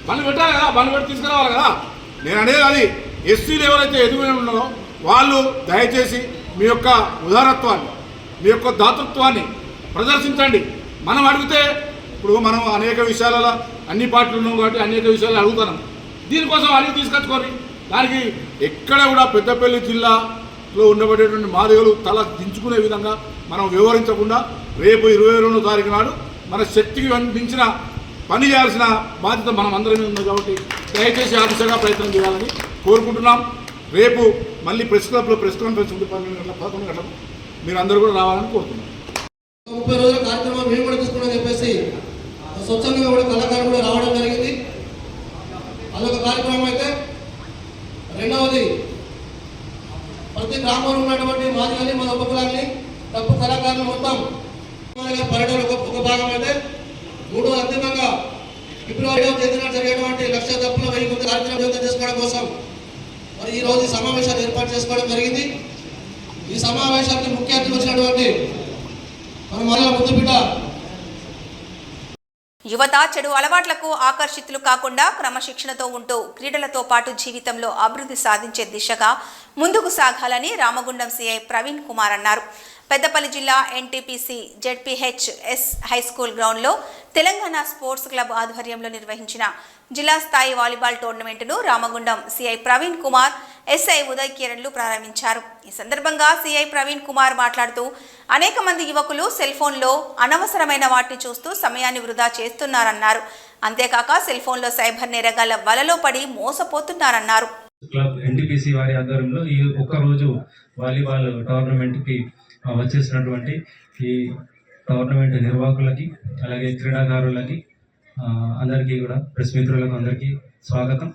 బండ్లు పెట్టాలి కదా, బండ్లు పెట్టి తీసుకురావాలి కదా. నేను అనేది అది, ఎస్సీలు ఎవరైతే ఎదుగునే ఉన్నారో వాళ్ళు దయచేసి మీ యొక్క ఉదారత్వాన్ని, మీ యొక్క దాతృత్వాన్ని ప్రదర్శించండి. మనం అడిగితే ఇప్పుడు మనం అనేక విషయాలలో అన్ని పార్టీలు ఉన్నాం కాబట్టి అనేక విషయాలు అడుగుతున్నాం. దీనికోసం అడిగి తీసుకొచ్చుకోండి. దానికి ఎక్కడ కూడా పెద్దపల్లి జిల్లాలో ఉండబడేటువంటి మాదిగలు తల దించుకునే విధంగా మనం వివరించకుండా రేపు 22వ తారీఖు నాడు మన శక్తికి మించిన పని చేయాల్సిన బాధ్యత మనం అందరం ఉంది. కాబట్టి దయచేసి ఆ దిశగా ప్రయత్నం చేయాలని కోరుకుంటున్నాం. రేపు మళ్ళీ ప్రెస్ క్లబ్లో ప్రెస్ కాన్ఫరెన్స్ ఉంది 12 గంటల 11 గంటలకు, మీరు అందరూ కూడా రావాలని కోరుతున్నాం. 30 రోజుల కార్యక్రమం మేము కూడా తీసుకున్నామని చెప్పేసి స్వచ్ఛందంగా కూడా కళాకారులు కూడా రావడం జరిగింది. అదొక కార్యక్రమం అయితే, రెండవది ప్రతి గ్రామంలో ఉన్నటువంటి మాదిగల్ని మన ఉపకులాన్ని తప్పు కళాకారులు మొత్తం పర్యటన ఒక భాగం అయితే, మూడో అంతిమంగా ఫిబ్రవరిలో తేదీన జరిగేటువంటి 1,00,000 తప్పుల 1000 మంది కార్యక్రమం చేసుకోవడం కోసం మరి ఈ రోజు సమావేశాన్ని ఏర్పాటు చేసుకోవడం జరిగింది. ఈ సమావేశానికి ముఖ్య అతిథి వచ్చినటువంటి మన మహిళల ముద్దుబిడ్డ యువత చెడు అలవాట్లకు ఆకర్షితులు కాకుండా క్రమశిక్షణతో ఉంటూ క్రీడలతో పాటు జీవితంలో అభివృద్ధి సాధించే దిశగా ముందుకు సాగాలని రామగుండం సిఐ ప్రవీణ్ కుమార్ అన్నారు. పెద్దపల్లి జిల్లా ఎన్టీపీసీ జెడ్పీహెచ్ఎస్ హైస్కూల్ గ్రౌండ్లో తెలంగాణ స్పోర్ట్స్ క్లబ్ ఆధ్వర్యంలో నిర్వహించిన జిల్లా స్థాయి వాలీబాల్ టోర్నమెంటును రామగుండం సిఐ ప్రవీణ్ కుమార్, ఎస్ఐ ఉదయ్ కిరణ్లు ప్రారంభించారు. ఈ సందర్భంగా సిఐ ప్రవీణ్ కుమార్ మాట్లాడుతూ అనేక మంది యువకులు సెల్ ఫోన్లో అనవసరమైన వాటిని చూస్తూ సమయాన్ని వృధా చేస్తున్నారన్నారు. అంతేకాక సెల్ ఫోన్లో సైబర్ నేరగాళ్ల వలలో పడి మోసపోతున్నారన్నారు. క్లబ్ ఎన్టీపీసీ వారి ఆధ్వర్యంలో ఈ ఒక్కరోజు వాలీబాల్ టోర్నమెంట్కి వచ్చేసినటువంటి ఈ టోర్నమెంట్ నిర్వాహకులకి, అలాగే క్రీడాకారులకి అందరికీ కూడా, ప్రెస్ మిత్రులకు అందరికీ స్వాగతం.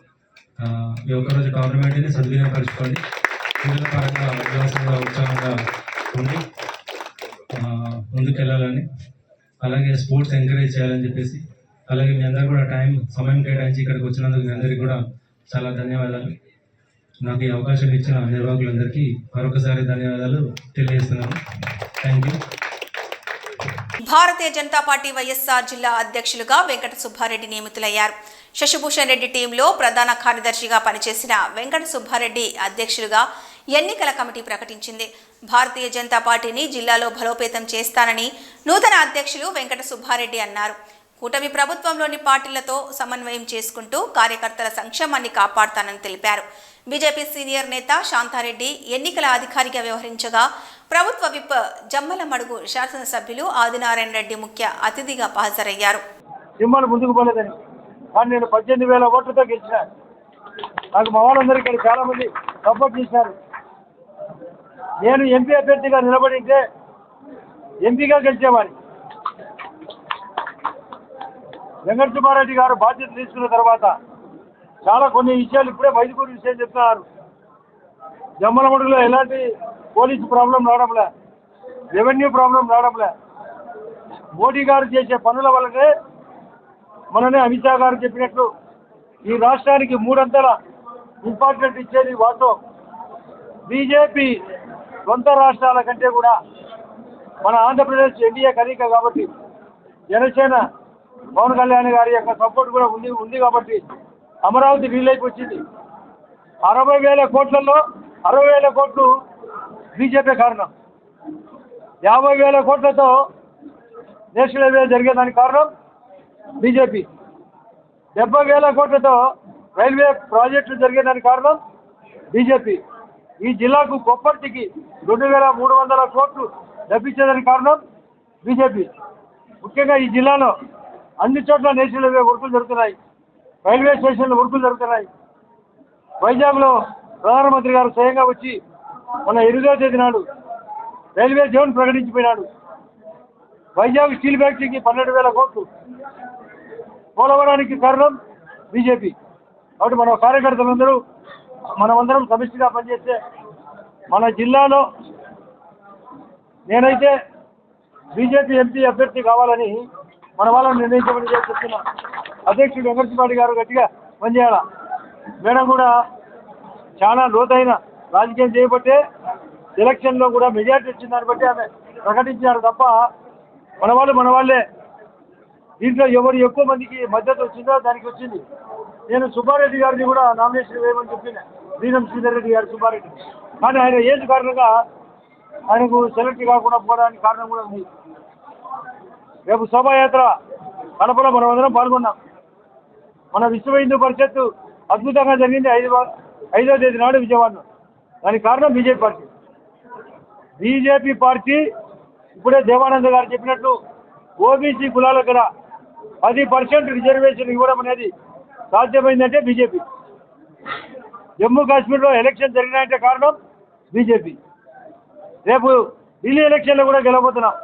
ఈ ఒక్కరోజు టోర్నమెంట్ని సద్వినియోగపరచుకోండి. క్రీడల పరంగా ఉల్లాసంగా ఉత్సాహంగా ఉండి ముందుకెళ్ళాలని, అలాగే స్పోర్ట్స్ ఎంకరేజ్ చేయాలని చెప్పేసి, అలాగే మీ అందరూ కూడా సమయం కేటాయించి ఇక్కడికి వచ్చినందుకు మీ అందరికీ కూడా చాలా ధన్యవాదాలు. నాకు ఈ అవకాశం ఇచ్చిన నిర్వాహకులందరికీ మరొకసారి ధన్యవాదాలు తెలియజేస్తున్నాను. Thank you. Bharatiya Janata party YSR జిల్లా అధ్యక్షులుగా వెంకట సుబ్బారెడ్డి నియమితులయ్యారు. శశిభూషణ్ రెడ్డి టీంలో ప్రధాన కార్యదర్శిగా పనిచేసిన వెంకట సుబ్బారెడ్డి అధ్యక్షులుగా ఎన్నికల కమిటీ ప్రకటించింది. భారతీయ జనతా పార్టీని జిల్లాలో బలోపేతం చేస్తానని నూతన అధ్యక్షులు వెంకట సుబ్బారెడ్డి అన్నారు. కూటమి ప్రభుత్వంలోని పార్టీలతో సమన్వయం చేసుకుంటూ కార్యకర్తల సంక్షేమాన్ని కాపాడుతానని తెలిపారు. బీజేపీ సీనియర్ నేత శాంతారెడ్డి ఎన్నికల అధికారిగా వ్యవహరించగా ప్రభుత్వ విప్ జమ్మలమడుగు శాసనసభ్యులు ఆదినారాయణ రెడ్డి ముఖ్య అతిథిగా హాజరయ్యారు. సింహాలు ముందుకు పోలేదని, కానీ నేను 18,000 ఓట్లతో గెలిచిన. నాకు మా వాళ్ళందరికీ చాలా మంది సపోర్ట్ చేశారు. నేను ఎంపీ అభ్యర్థిగా నిలబడితే ఎంపీగా గెలిచేవాడిని. వెంకట సుబ్బారెడ్డి గారు బాధ్యత తీసుకున్న తర్వాత చాలా కొన్ని విషయాలు ఇప్పుడే మైదుకూరు విషయం చెప్తున్నారు. జమ్మలమడుగులో ఎలాంటి పోలీసు ప్రాబ్లం రావడంలే, రెవెన్యూ ప్రాబ్లం రావడంలే. మోడీ గారు చేసే పనుల వల్లనే, మననే అమిత్ షా గారు చెప్పినట్లు ఈ రాష్ట్రానికి 3 అంతల ఇంపార్టెంట్ ఇచ్చేది వాస్తవం. బీజేపీ సొంత రాష్ట్రాల కంటే కూడా మన ఆంధ్రప్రదేశ్ ఎన్డీఏ కలయిక కాబట్టి, జనసేన పవన్ కళ్యాణ్ గారి యొక్క సపోర్ట్ కూడా ఉంది కాబట్టి అమరావతి వీలైపు వచ్చింది. 60,000 కోట్లలో 60,000 కోట్లు బీజేపీ కారణం. 50,000 కోట్లతో నేషనల్ హైవే జరిగేదానికి కారణం బీజేపీ. 70,000 కోట్లతో రైల్వే ప్రాజెక్టులు జరిగేదానికి కారణం బీజేపీ. ఈ జిల్లాకు కొప్పర్తికి 2,300 కోట్లు లభించేదానికి కారణం బీజేపీ. ముఖ్యంగా ఈ జిల్లాలో అన్ని చోట్ల నేషనల్ హైవే వర్కులు జరుగుతున్నాయి, రైల్వే స్టేషన్ల వర్కులు జరుగుతున్నాయి. వైజాగ్లో ప్రధానమంత్రి గారు స్వయంగా వచ్చి మన 8వ తేదీ నాడు రైల్వే జోన్ ప్రకటించిపోయినాడు. వైజాగ్ స్టీల్ ఫ్యాక్టరీకి 12,000 కోట్లు. పోలవరానికి కారణం బీజేపీ. కాబట్టి మన కార్యకర్తలందరూ మనమందరం సమిష్టిగా పనిచేస్తే మన జిల్లాలో నేనైతే బీజేపీ ఎంపీ అభ్యర్థి కావాలని మన వాళ్ళని నిర్ణయించమని చెప్తున్నా. అధ్యక్షుడు వెంకటరెడ్డి గారు గట్టిగా పనిచేయాల. మేడం కూడా చాలా లోతైన రాజకీయం చేయబట్టే ఎలక్షన్లో కూడా మెజార్టీ వచ్చిన దాన్ని బట్టి ఆమె ప్రకటించారు తప్ప మన వాళ్ళే. దీంట్లో ఎవరు ఎక్కువ మందికి మద్దతు వచ్చిందో దానికి వచ్చింది. నేను సుబ్బారెడ్డి గారిని కూడా నామినేషన్ వేయమని చెప్పిన, శ్రీరం శ్రీధర్ రెడ్డి గారు సుబ్బారెడ్డి. కానీ ఆయన ఏజ్ కారణంగా ఆయనకు సెలెక్ట్ కాకుండా పోవడానికి కారణం కూడా ఉంది. రేపు శోభాయాత్ర కడపలో మనం అందరం పాల్గొన్నాం. మన విశ్వ హిందూ పరిషత్ అద్భుతంగా జరిగింది 5వ తేదీ నాడు విజయవాడలో. దానికి కారణం బీజేపీ పార్టీ. బీజేపీ పార్టీ ఇప్పుడే దేవానంద గారు చెప్పినట్లు ఓబీసీ కులాలకు కూడా 10% రిజర్వేషన్ ఇవ్వడం అనేది సాధ్యమైందంటే బీజేపీ. జమ్మూ కాశ్మీర్లో ఎలక్షన్ జరిగినాయంటే కారణం బీజేపీ. రేపు ఢిల్లీ ఎలక్షన్లో కూడా గెలవబోతున్నాం.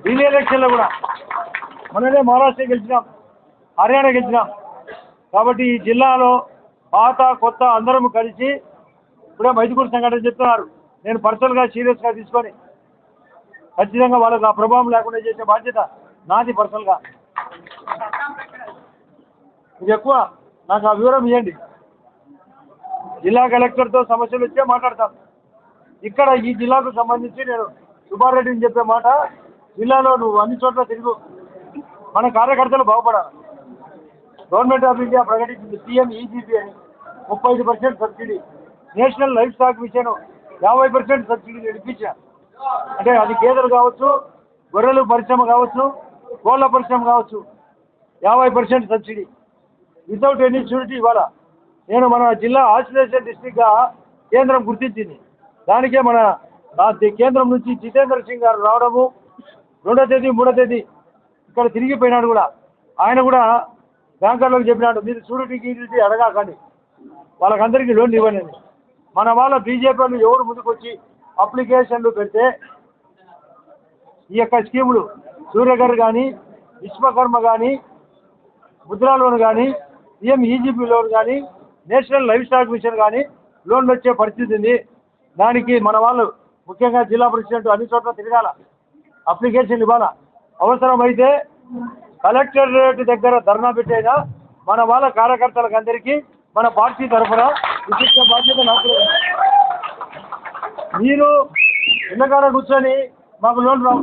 ఢిల్లీ ఎలక్షన్లో కూడా మననే మహారాష్ట్ర గెలిచినాం, హర్యానా గెలిచినాం. కాబట్టి ఈ జిల్లాలో పాత కొత్త అందరం కలిసి ఇప్పుడే మైదుకూరు సంఘటన చెప్తున్నారు. నేను పర్సనల్గా సీరియస్గా తీసుకొని ఖచ్చితంగా వాళ్ళకు ఆ ప్రభావం లేకుండా చేసే బాధ్యత నాది పర్సనల్గా. ఇది ఎక్కువ నాకు ఆ వివరం ఇవ్వండి. జిల్లా కలెక్టర్తో సమస్యలు వచ్చే మాట్లాడతాం. ఇక్కడ ఈ జిల్లాకు సంబంధించి నేను సుబ్బారెడ్డిని చెప్పే మాట, జిల్లాలో నువ్వు అన్ని చోట్ల తిరుగు, మన కార్యకర్తలు బాగుపడాలి. గవర్నమెంట్ ఆఫ్ ఇండియా ప్రకటించింది PMEGP అని 35% subsidy. National livestock mission 50% subsidy నడిపించా. అంటే అది గేదెలు కావచ్చు, గొర్రెలు పరిశ్రమ కావచ్చు, కోళ్ళ పరిశ్రమ కావచ్చు, 50% సబ్సిడీ వితౌట్ ఎనీ షూరిటీ ఇవాళ. నేను మన జిల్లా ఆసిలేషన్ డిస్ట్రిక్ట్గా కేంద్రం గుర్తించింది. దానికే మన కేంద్రం నుంచి జితేంద్ర సింగ్ గారు రావడము, 2వ తేదీ 3వ తేదీ ఇక్కడ తిరిగిపోయినాడు కూడా. ఆయన కూడా బ్యాంకర్లకు చెప్పినాడు, మీరు షూరిటీ అడగాకండి, వాళ్ళకందరికీ లోన్లు ఇవ్వండి. మన వాళ్ళ బీజేపీలు ఎవరు ముందుకు వచ్చి అప్లికేషన్లు పెడితే ఈ యొక్క స్కీములు సూర్యగర్ కానీ, విశ్వకర్మ కానీ, ముద్రా లోన్ కానీ, PMEGP లోన్ కానీ, నేషనల్ లైఫ్ స్టాక్ మిషన్ కానీ లోన్లు వచ్చే పరిస్థితి ఉంది. దానికి మన వాళ్ళు ముఖ్యంగా జిల్లా ప్రెసిడెంట్ అన్ని చోట్ల తిరగాల, అప్లికేషన్ ఇవ్వాలా. అవసరమైతే కలెక్టరేట్ దగ్గర ధర్నా పెట్టైనా మన వాళ్ళ కార్యకర్తలకు అందరికీ మన పార్టీ తరఫున విశిష్ట బాధ్యత నాకు. మీరు ఇళ్ళకాడ కూర్చొని మాకు లోన్ రావు,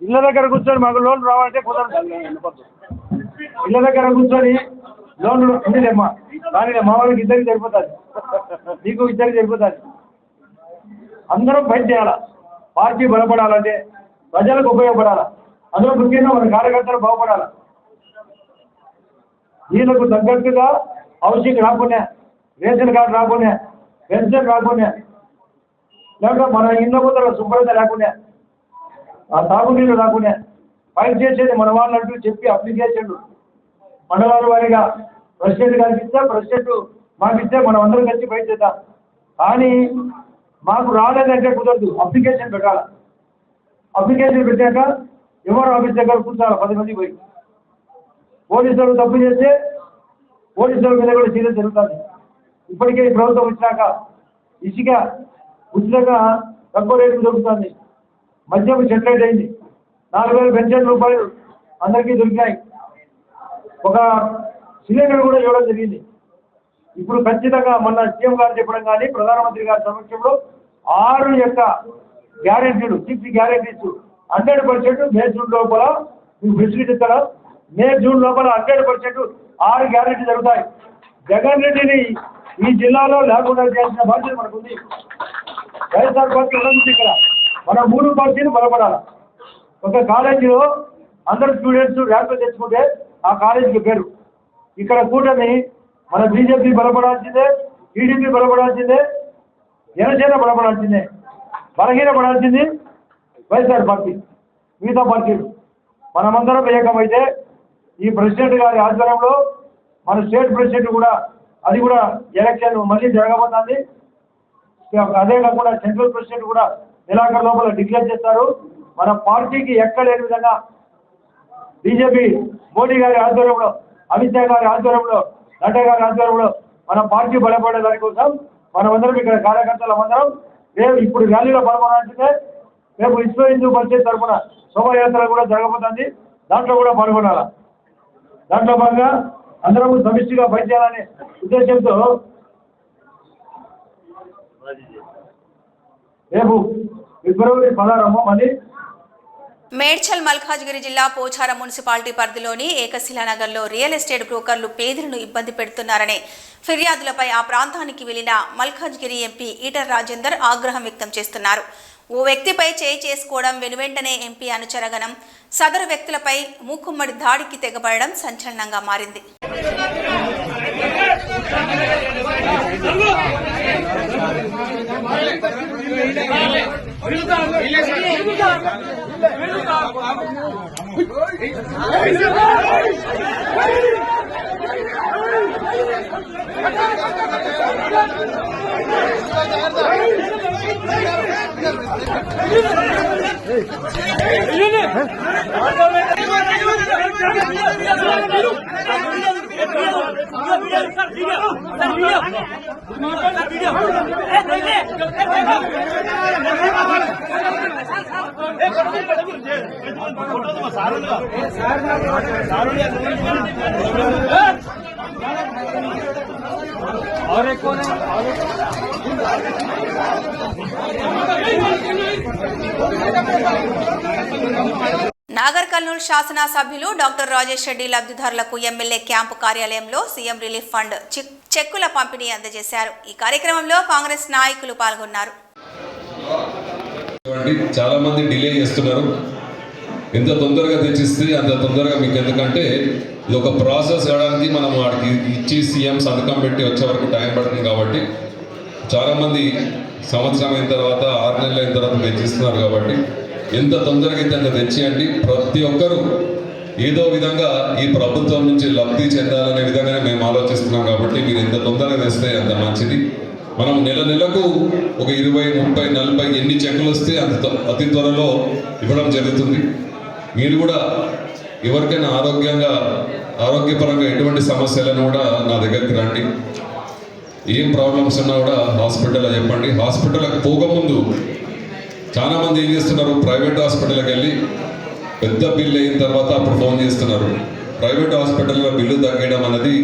ఇళ్ళ దగ్గర కూర్చొని మాకు లోన్ రావాలంటే కుదరదు. ఇళ్ళ దగ్గర కూర్చొని లోన్ ఉండిలేమ్మా, కానీ మా వాళ్ళకి ఇద్దరికి సరిపోతుంది, నీకు ఇద్దరికి సరిపోతుంది. అందరం ఫైట్ చేయాలా. పార్టీ బలపడాలంటే ప్రజలకు ఉపయోగపడాలా. అందులో ముఖ్యంగా మన కార్యకర్తలు బాగుపడాలా. వీళ్ళకు తగ్గట్టుగా హౌసింగ్ రాకుండా, రేషన్ కార్డు రాకుండా, పెన్షన్ రాకుండా, లేకపోతే మన ఇళ్ళ ముందర శుభ్రత లేకుండా, ఆ తాగునీళ్ళు రాకుండా ఫైట్ చేసేది మన వాళ్ళు అంటూ చెప్పి అప్లికేషన్లు మండలాల వారీగా ప్రెసిడెంట్ గారికి ఇస్తే, ప్రెసిడెంట్ మాకు ఇస్తే మనం అందరం కలిసి ఫైట్ చేద్దాం. కానీ మాకు రాలేదంటే కుదరదు, అప్లికేషన్ పెట్టాలి. అప్లికేషన్ పెట్టాక ఎవరు ఆఫీస్ దగ్గర కూర్చోాలి 10 మంది పోయి. పోలీసులు తప్పు చేస్తే పోలీసుల మీద కూడా సీరియస్ జరుగుతుంది. ఇప్పటికే ఈ ప్రభుత్వం వచ్చినాక ఇసుక ఉచితంగా తక్కువ రేటుకు దొరుకుతుంది. మద్యం సెటిలైట్ అయింది. 4,000 పెన్షన్ రూపాయలు అందరికీ దొరికినాయి. ఒక సిలిండర్ కూడా ఇవ్వడం జరిగింది. ఇప్పుడు ఖచ్చితంగా మొన్న సీఎం గారు చెప్పడం కానీ ప్రధానమంత్రి గారి సమక్షంలో 6 యొక్క గ్యారెంటీలు, 6 గ్యారెంటీస్ 100% మే జూన్ లోపల మీకు ఫెసిలిటీ ఇస్తారా. మే జూన్ లోపల 100% 6 గ్యారెంటీ జరుగుతాయి. జగన్ రెడ్డిని ఈ జిల్లాలో లేకుండా చేయాల్సిన బాధ్యత మనకుంది. వైఎస్ఆర్ పార్టీ ఉన్నది ఇక్కడ. మన 3 పార్టీలు బలపడాలి. ఒక కాలేజీలో అందరు స్టూడెంట్స్ ర్యాంకులు తెచ్చుకుంటే ఆ కాలేజీకి పేరు. ఇక్కడ కూటమి మన బీజేపీ బలపడాల్సిందే, టీడీపీ బలపడాల్సిందే, జనసేన బలపడాల్సిందే. బలహీన పడాల్సింది వైఎస్ఆర్ పార్టీ, మిగతా పార్టీలు. మనమందరం ఏకమైతే ఈ ప్రెసిడెంట్ గారి ఆధ్వర్యంలో మన స్టేట్ ప్రెసిడెంట్ కూడా అది కూడా ఎలక్షన్ మళ్ళీ జరగబోతుంది. అదే కాకుండా సెంట్రల్ ప్రెసిడెంట్ కూడా నెలాఖరు లోపల డిక్లేర్ చేస్తారు. మన పార్టీకి ఎక్కలేని విధంగా బీజేపీ మోడీ గారి ఆధ్వర్యంలో, అమిత్ షా గారి ఆధ్వర్యంలో, నడ్డా గారి ఆధ్వర్యంలో మన పార్టీ బలపడే దానికోసం మనమందరం ఇక్కడ కార్యకర్తలు అందరం రేపు ఇప్పుడు ర్యాలీలో పాల్గొనాల్సిందే. రేపు విశ్వ హిందూ పరిషత్ తరఫున శోభాయాత్ర కూడా జరగబోతుంది. దాంట్లో కూడా పాల్గొనాల. దాంట్లో భాగంగా అందరం సమిష్టిగా పనిచేయాలనే ఉద్దేశంతో రేపు ఫిబ్రవరి 16 మళ్ళీ మేడ్చల్ మల్కాజ్గిరి జిల్లా పోచారం మున్సిపాలిటీ పరిధిలోని ఏకశిలానగర్లో రియల్ ఎస్టేట్ బ్రోకర్లు పేదలను ఇబ్బంది పెడుతున్నారనే ఫిర్యాదులపై ఆ ప్రాంతానికి వెళ్లిన మల్కాజ్గిరి ఎంపీ ఈటల రాజేందర్ ఆగ్రహం వ్యక్తం చేస్తున్నారు. ఓ వ్యక్తిపై చేయి చేసుకోవడం, వెనువెంటనే ఎంపీ అనుచరగణం సదరు వ్యక్తులపై మూకుమ్మడి దాడికి తెగబడడం సంచలనంగా మారింది. నాగర్ కర్నూలు శాసనసభ్యులు డాక్టర్ రాజేష్ రెడ్డి లబ్ధిదారులకు ఎమ్మెల్యే క్యాంపు కార్యాలయంలో సీఎం రిలీఫ్ ఫండ్ చెక్కుల పంపిణీ అందజేశారు. ఈ కార్యక్రమంలో కాంగ్రెస్ నాయకులు పాల్గొన్నారు. చాలా మంది డిలే చేస్తున్నారు. ఎంత తొందరగా తెచ్చిస్తే అంత తొందరగా మీకు, ఎందుకంటే ఇది ఒక ప్రాసెస్ చేయడానికి మనం వాడికి ఇచ్చి సీఎం సంతకం పెట్టి వచ్చే వరకు టైం పడుతుంది. కాబట్టి చాలామంది సంవత్సరం అయిన తర్వాత 6 నెలలు అయిన తర్వాత తెచ్చిస్తున్నారు. కాబట్టి ఎంత తొందరగా అయితే అంత తెచ్చియండి. ప్రతి ఒక్కరూ ఏదో విధంగా ఈ ప్రభుత్వం నుంచి లబ్ధి చెందాలనే విధంగానే మేము ఆలోచిస్తున్నాం. కాబట్టి మీరు ఎంత తొందరగా తెస్తే అంత మంచిది. మనం నెలకు ఒక 20, 30, 40 ఎన్ని చెక్కులు వస్తే అంత అతి త్వరలో ఇవ్వడం జరుగుతుంది. మీరు కూడా ఎవరికైనా ఆరోగ్యపరంగా ఎటువంటి సమస్యలను కూడా నా దగ్గరికి రండి. ఏం ప్రాబ్లమ్స్ ఉన్నా కూడా హాస్పిటల్లో చెప్పండి. హాస్పిటల్కి పోకముందు చాలామంది ఏం చేస్తున్నారు, ప్రైవేట్ హాస్పిటల్కి వెళ్ళి పెద్ద బిల్లు అయిన తర్వాత అప్పుడు ఫోన్ చేస్తున్నారు. ప్రైవేట్ హాస్పిటల్లో బిల్లు తగ్గడం అనేది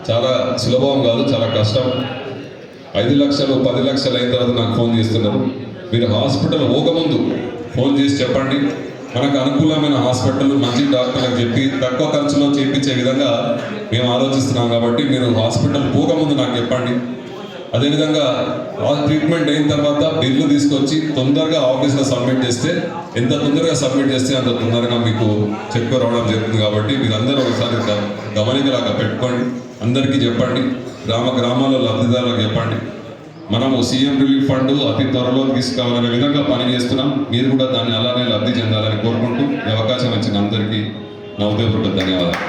చాలా సులభం కాదు, చాలా కష్టం. 5 లక్షలు 10 లక్షలు అయిన తర్వాత నాకు ఫోన్ చేస్తున్నారు. మీరు హాస్పిటల్ పోకముందు ఫోన్ చేసి చెప్పండి. మనకు అనుకూలమైన హాస్పిటల్, మంచి డాక్టర్లకు చెప్పి తక్కువ ఖర్చులో చేయించే విధంగా మేము ఆలోచిస్తున్నాం. కాబట్టి మీరు హాస్పిటల్ పోకముందు నాకు చెప్పండి. అదేవిధంగా ట్రీట్మెంట్ అయిన తర్వాత బిల్లు తీసుకొచ్చి తొందరగా ఆఫీస్లో సబ్మిట్ చేస్తే, ఎంత తొందరగా సబ్మిట్ చేస్తే అంత తొందరగా మీకు చెక్ రావడం జరుగుతుంది. కాబట్టి మీరందరూ ఒకసారి గమనికలాగా పెట్టుకోండి. అందరికీ చెప్పండి. గ్రామాల్లో లబ్ధిదారులకు చెప్పండి. మనము సీఎం రిలీఫ్ ఫండ్ అతి త్వరలో తీసుకురావాలనే విధంగా పనిచేస్తున్నాం. మీరు కూడా దాన్ని అలానే లబ్ధి చెందాలని కోరుకుంటూ ఈ అవకాశం ఇచ్చిన అందరికీ నా ఉదయపూర్వక ధన్యవాదాలు.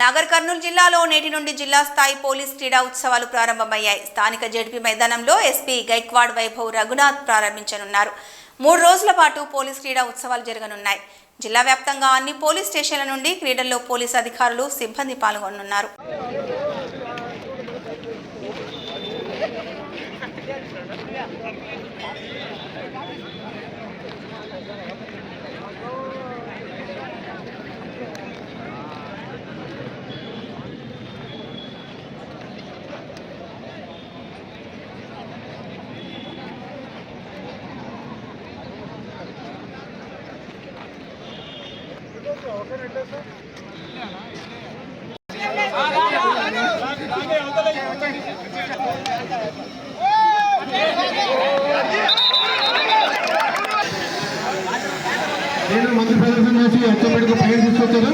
నాగర్ కర్నూలు జిల్లాలో నేటి నుండి జిల్లా స్థాయి పోలీస్ క్రీడా ఉత్సవాలు ప్రారంభమయ్యాయి. స్థానిక జెడ్పీ మైదానంలో ఎస్పీ గైక్వాడ్ వైభవ్ రఘునాథ్ ప్రారంభించనున్నారు. 3 రోజుల పాటు పోలీస్ క్రీడా ఉత్సవాలు జరగనున్నాయి. జిల్లా వ్యాప్తంగా అన్ని పోలీస్ స్టేషన్ల నుండి క్రీడల్లో పోలీస్ అధికారులు, సిబ్బంది పాల్గొనున్నారు. నేను మంత్రి ప్రదర్శన చేసి ఎచ్చబెట్టుకు పైన తీసుకొచ్చాను.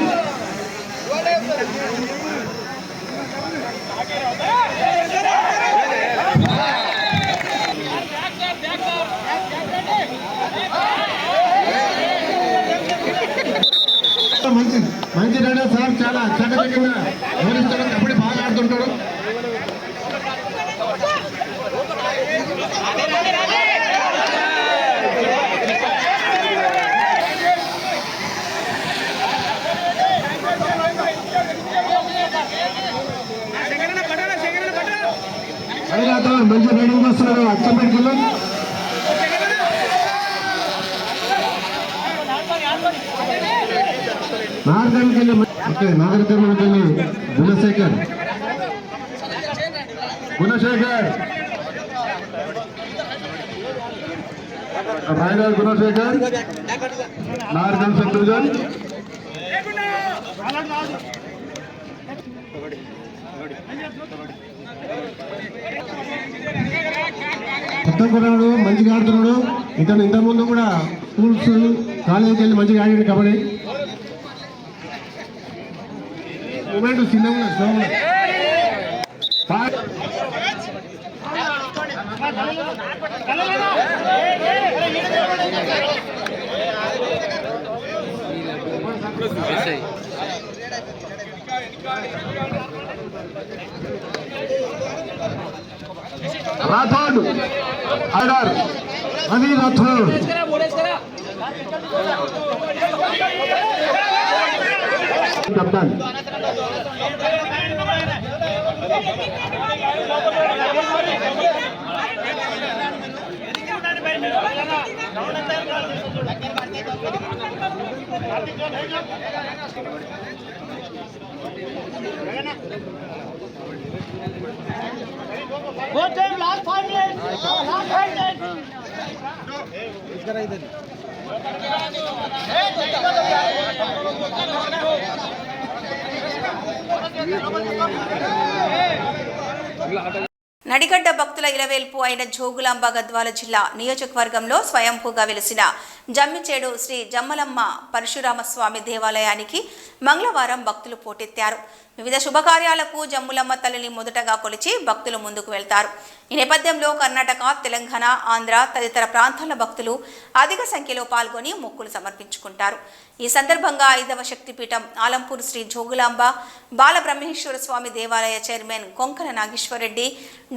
మంచి రైడర్ సార్, చాలా చక్కగా కబడ్డీ బాగా ఆడుతుంటాడు. నాగరికర్మకెళ్ళి గుణశేఖర్ రాయగారు గుణశేఖర్ నార్గల్ శత్రుఘ్న్ కొత్త కుర్రాడు మంచిగా ఆడుతున్నాడు. ఇతను ఇంతకుముందు కూడా స్కూల్స్ కాలేజీకి వెళ్ళి మంచిగా ఆడాడు కబడ్డీ. మూమెంట్ చిన్నగా స్లోగా రాథోడ్ ఆర్డర్ రవి రాథోడ్ కప్తాన్ నడిగడ్డ భక్తుల ఇలవేల్పు అయిన జోగులాంబ గద్వాల జిల్లా నియోజకవర్గంలో స్వయంభూగా వెలిసిన జమ్మిచేడు శ్రీ జమ్మలమ్మ పరశురామస్వామి దేవాలయానికి మంగళవారం భక్తులు పోటెత్తారు. వివిధ శుభకార్యాలకు జమ్ములమ్మ తల్లిని మొదటగా కొలిచి భక్తులు ముందుకు వెళ్తారు. ఈ నేపథ్యంలో కర్ణాటక, తెలంగాణ, ఆంధ్ర తదితర ప్రాంతాల భక్తులు అధిక సంఖ్యలో పాల్గొని మొక్కులు సమర్పించుకుంటారు. ఈ సందర్భంగా 5వ శక్తిపీఠం ఆలంపూర్ శ్రీ జోగులాంబ బాలబ్రహ్మేశ్వర స్వామి దేవాలయ చైర్మన్ కొంకన నాగేశ్వరరెడ్డి,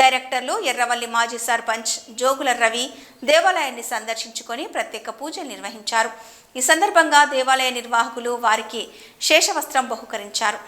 డైరెక్టర్లు ఎర్రవల్లి మాజీ సర్పంచ్ జోగుల రవి దేవాలయాన్ని సందర్శించుకొని ప్రత్యేక పూజలు నిర్వహించారు. ఈ సందర్భంగా దేవాలయ నిర్వాహకులు వారికి శేషవస్త్రం బహుకరించారు.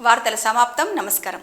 వార్తల సమాప్తం. నమస్కారం.